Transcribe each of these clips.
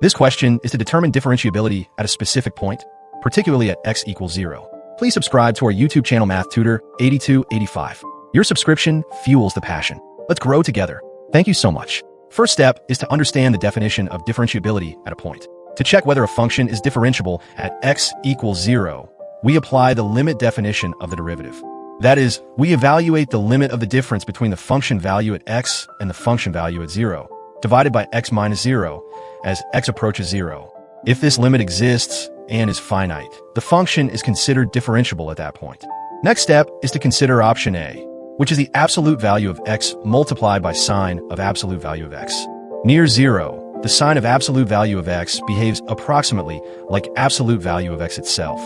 This question is to determine differentiability at a specific point, particularly at x equals 0. Please subscribe to our YouTube channel Math Tutor 8285. Your subscription fuels the passion. Let's grow together. Thank you so much. First step is to understand the definition of differentiability at a point. To check whether a function is differentiable at x equals 0, we apply the limit definition of the derivative. That is, we evaluate the limit of the difference between the function value at x and the function value at 0, divided by x minus 0, as x approaches 0. If this limit exists and is finite, the function is considered differentiable at that point. Next step is to consider option A, which is the absolute value of x multiplied by sine of absolute value of x. Near 0, the sine of absolute value of x behaves approximately like absolute value of x itself.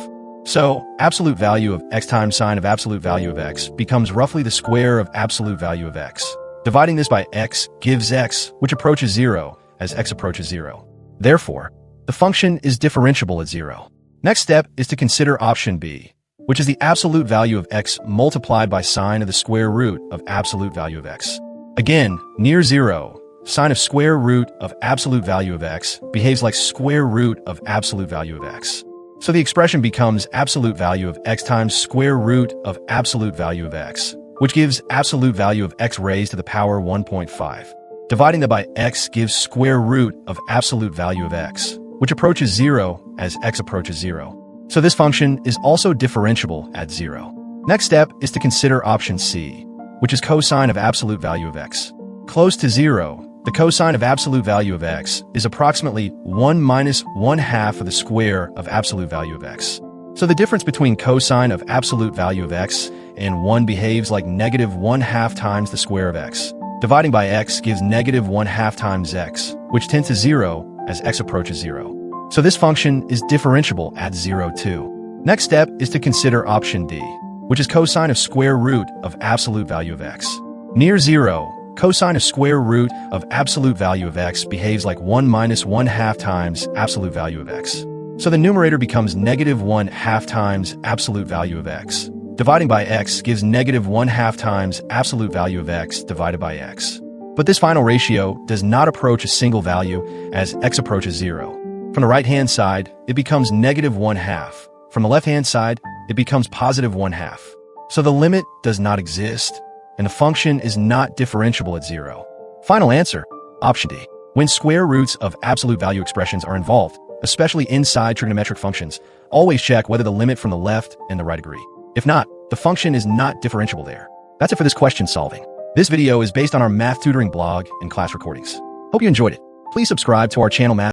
So, absolute value of x times sine of absolute value of x becomes roughly the square of absolute value of x. Dividing this by x gives x, which approaches 0, as x approaches 0. Therefore, the function is differentiable at 0. Next step is to consider option B, which is the absolute value of x multiplied by sine of the square root of absolute value of x. Again, near 0, sine of square root of absolute value of x behaves like square root of absolute value of x. So the expression becomes absolute value of x times square root of absolute value of x, which gives absolute value of x raised to the power 1.5. Dividing that by x gives square root of absolute value of x, which approaches 0 as x approaches 0. So this function is also differentiable at 0. Next step is to consider option C, which is cosine of absolute value of x. Close to 0, the cosine of absolute value of x is approximately 1 minus 1/2 of the square of absolute value of x. So the difference between cosine of absolute value of x and 1 behaves like negative 1/2 times the square of x. Dividing by x gives negative 1/2 times x, which tends to 0 as x approaches 0. So this function is differentiable at 0 too. Next step is to consider option D, which is cosine of square root of absolute value of x. Near 0, cosine of square root of absolute value of x behaves like 1 minus 1/2 times absolute value of x. So the numerator becomes negative 1/2 times absolute value of x. Dividing by x gives negative 1/2 times absolute value of x divided by x. But this final ratio does not approach a single value as x approaches 0. From the right-hand side, it becomes negative 1/2. From the left-hand side, it becomes positive 1/2. So the limit does not exist, and the function is not differentiable at 0. Final answer, option D. When square roots of absolute value expressions are involved, especially inside trigonometric functions, always check whether the limit from the left and the right agree. If not, the function is not differentiable there. That's it for this question solving. This video is based on our math tutoring blog and class recordings. Hope you enjoyed it. Please subscribe to our channel Math